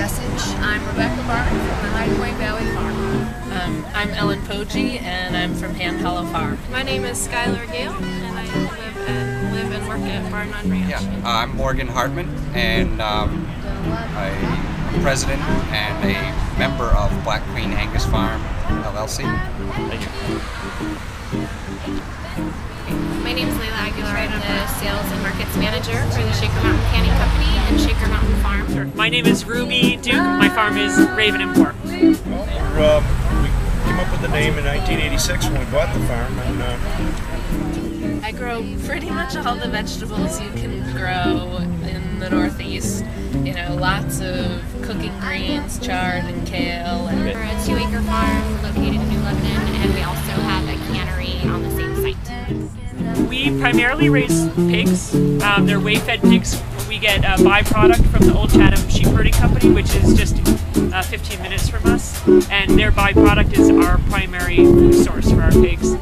message. I'm Rebecca Barton from the Hideaway Valley Farm. I'm Ellen Poggi, and I'm from Hand Hollow Farm. My name is Skylar Gale, and I live and work at Barn Run Ranch. Yeah, I'm Morgan Hartman, and I'm president and a member of Black Queen Angus Farm, LLC. Thank you. My name is Layla Aguilar. I'm the sales and markets manager for the Shaker Mountain Canning Company and Shaker Mountain Farm. Sure. My name is Ruby Duke. My farm is Raven and Pork. Well, we came up with the name in 1986 when we bought the farm, and I grow pretty much all the vegetables you can grow in the Northeast. You know, lots of cooking greens, chard and kale. We're a 2-acre farm located in New Lebanon, and we also have a cannery on the same site. We primarily raise pigs. They're whey-fed pigs. We get a byproduct from the Old Chatham Sheep Herding Company, which is just 15 minutes from us, and their byproduct is our primary food source for our pigs.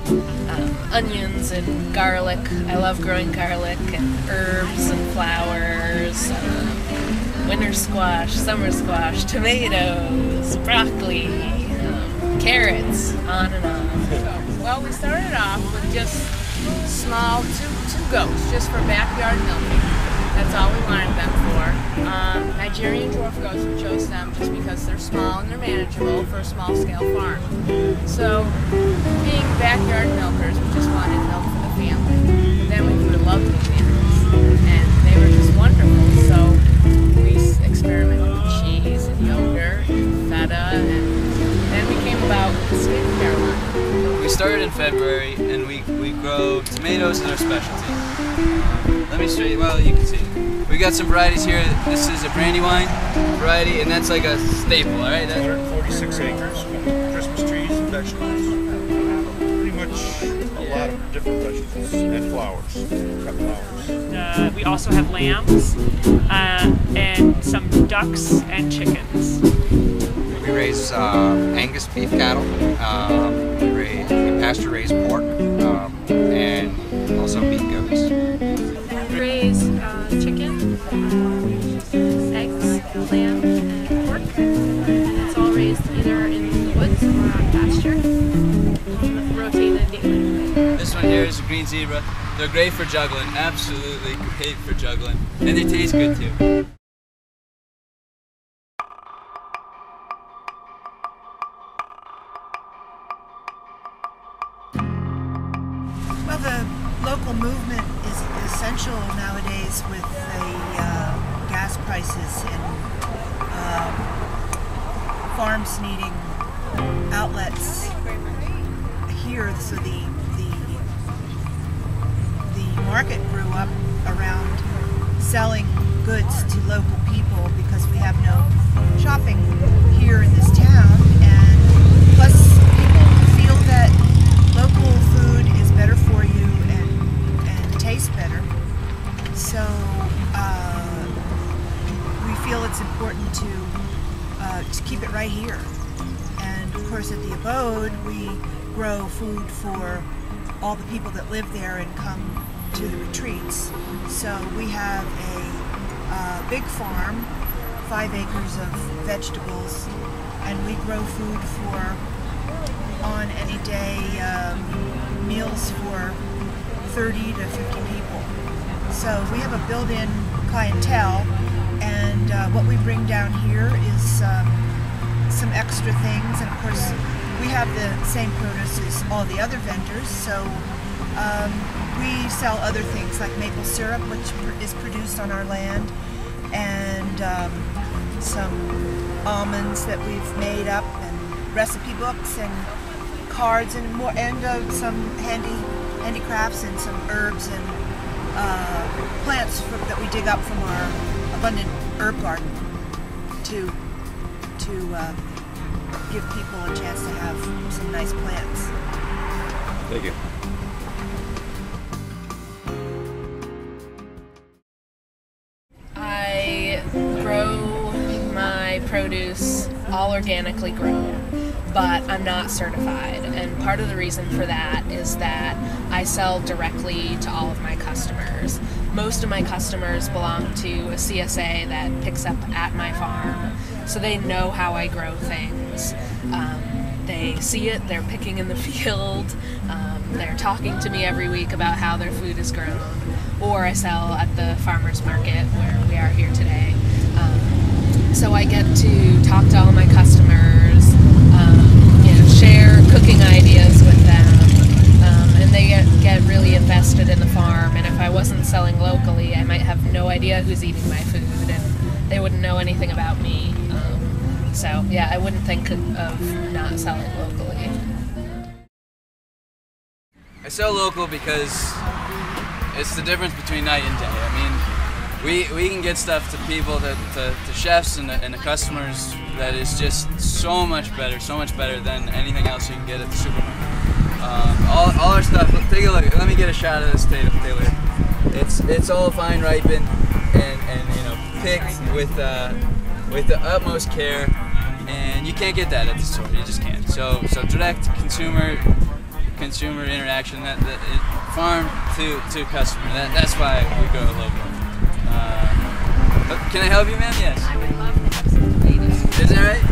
Onions and garlic. I love growing garlic and herbs and flowers. Winter squash, summer squash, tomatoes, broccoli, carrots, on and on. Well, we started off with just small two goats, just for backyard milking. That's all we wanted them for. Nigerian dwarf goats, we chose them just because they're small and they're manageable for a small-scale farm. So, being backyard milkers, we just wanted milk for the family. But then we grew to love these animals, and they were just wonderful. So we experimented with cheese and yogurt and feta, and then we came about with the skincare line. We started in February, and we grow tomatoes as our specialty. Let me show you, well, you can see. We got some varieties here. This is a brandywine variety, and that's like a staple, all right? 146 acres with Christmas trees and vegetables. Pretty much a lot of different vegetables and flowers, cut flowers. We also have lambs and some ducks and chickens. We raise Angus beef cattle, we pasture-raised pork, and also meat goats. We raise chicken, eggs, lamb, and pork. And it's all raised either in the woods or on pasture, rotated daily. This one here is a green zebra. They're great for juggling, absolutely great for juggling. And they taste good too. Well, the local movement is essential nowadays with the gas prices and farms needing outlets here. So the market grew up around selling goods to local people because we have no shopping here in this town, and plus people feel that local food is better for you and tastes better. So we feel it's important to keep it right here. And of course, at the abode, we grow food for all the people that live there and come to the retreats. So we have a big farm, 5 acres of vegetables, and we grow food for, on any day, meals for 30 to 50 people. So we have a built-in clientele, and what we bring down here is some extra things, and of course we have the same produce as all the other vendors, so we sell other things like maple syrup, which is produced on our land, and some almonds that we've made up, and recipe books, and cards, and more, and some handicrafts, and some herbs and plants that we dig up from our abundant herb garden to give people a chance to have some nice plants. Thank you. I grow my produce all organically grown, but I'm not certified, and part of the reason for that is that I sell directly to all of my customers. Most of my customers belong to a CSA that picks up at my farm, so they know how I grow things. They see it, they're picking in the field, they're talking to me every week about how their food is grown, or I sell at the farmer's market where we are here today. So I get to talk to all my customers, share cooking ideas with them, and they get really invested in the farm. And if I wasn't selling locally, I might have no idea who's eating my food, and they wouldn't know anything about me. So yeah, I wouldn't think of not selling locally. I sell local because it's the difference between night and day. I mean, we can get stuff to people, to chefs and the customers that is just so much better than anything else you can get at the supermarket. All our stuff, take a look, let me get a shot of this Taylor. It's all fine ripened and picked with the utmost care, and you can't get that at the store, you just can't. So direct consumer interaction, that farm to customer, that's why we go local. Can I help you, ma'am? Yes. I would love to have some potatoes. Is that right?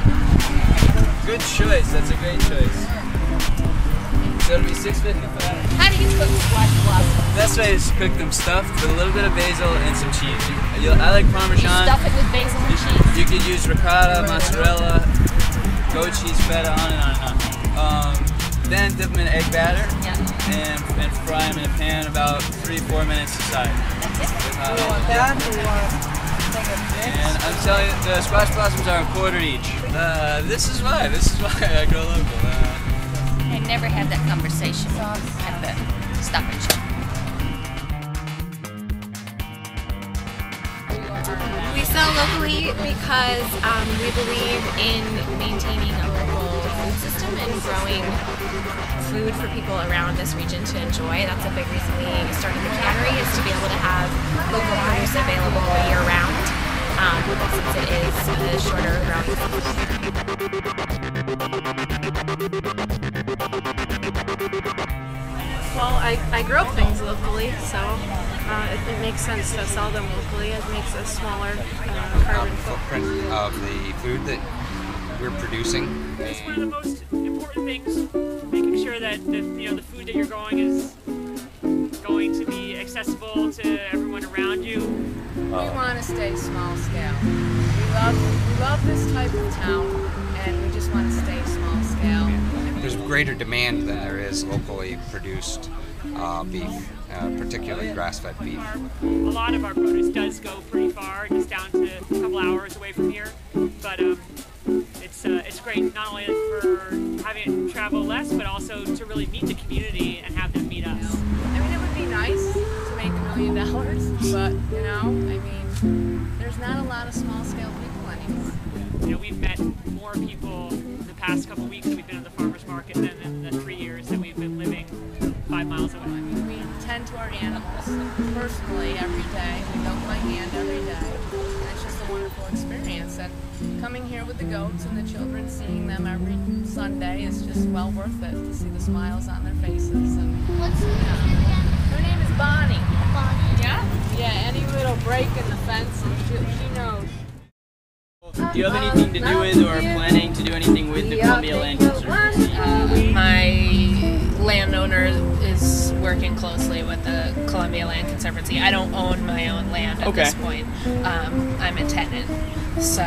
Good choice. That's a great choice. So it'll be $6.50 for that. How do you cook squash blossoms? Best way is to cook them stuffed with a little bit of basil and some cheese. I like Parmesan. Stuff it with basil and cheese. You could use ricotta, mozzarella, goat cheese, feta, on and on and on. Then dip them in egg batter and fry them in a pan about 3-4 minutes aside. And I'm telling you, the squash blossoms are $1 each. This is why I go local. I never had that conversation at the Stop and Shop. We sell locally because we believe in maintaining a local food system and growing food for people around this region to enjoy. That's a big reason we started the cannery, is to be able to have local produce available year-round, since it is a shorter growing season. Well, I grow things locally, so it makes sense to sell them locally. It makes a smaller carbon footprint of the food that we're producing. It's one of the most important things, making sure that the food that you're growing is going to be accessible to everyone around you. We want to stay small scale. We love this type of town, and we just want to stay small scale. There's greater demand than there is locally produced beef, particularly grass-fed beef. A lot of our produce does go pretty far, just down to a couple hours away from here, but it's great not only for having it travel less, but also to really meet the community and have them meet us. I mean, it would be nice to make $1 million, but there's not a lot of small-scale people anymore. We've met more people in the past couple weeks that we've been at the farmers market than in the 3 years that we've been living 5 miles away. We tend to our animals personally every day. We milk by hand every day. And it's just a wonderful experience. And coming here with the goats and the children, seeing them every Sunday is just well worth it, to see the smiles on their faces. And What's her name again? her name is Bonnie. Bonnie. Yeah, any little break in the fence, and she knows. Do you have anything to do with, or planning to do anything with, the Columbia Land Conservancy? My landowner is working closely with the Columbia Land Conservancy. I don't own my own land at this point. I'm a tenant. So,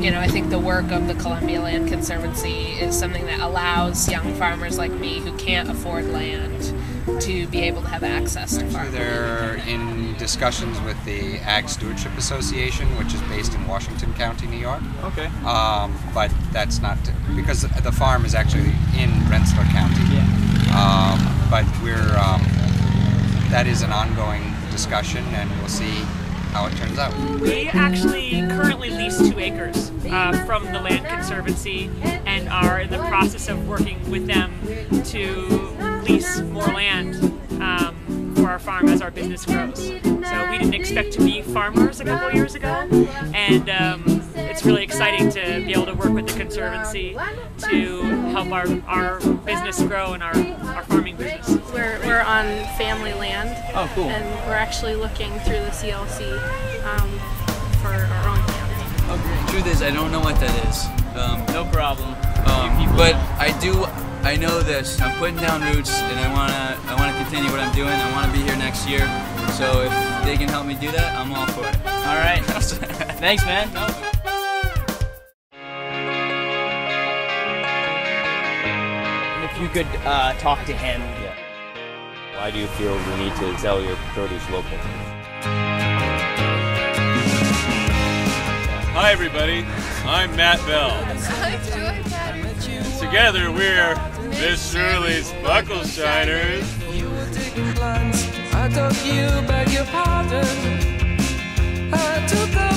I think the work of the Columbia Land Conservancy is something that allows young farmers like me who can't afford land to be able to have access to farmland. They're in discussions with the Ag Stewardship Association, which is based in Washington County, New York. Okay. But that's not, because the farm is actually in Rensselaer County. Yeah. But that is an ongoing discussion, and we'll see how it turns out. We actually currently lease 2 acres from the Land Conservancy, and are in the process of working with them to lease more land for our farm as our business grows. So we didn't expect to be farmers a couple years ago, and it's really exciting to be able to work with the Conservancy to help our business grow and our farming business. We're on family land. Oh, cool. And we're actually looking through the CLC for our own family. Truth is, I don't know what that is. No problem. But I know this. I'm putting down roots, and I wanna continue what I'm doing. I wanna be here next year. So if they can help me do that, I'm all for it. All right. Thanks, man. No. If you could talk to him. Yeah. Why do you feel the need to sell your produce local? Hi everybody, I'm Matt Bell. Together we're Miss Shirley's Buckle Shiners. I told you, beg your pardon. I took a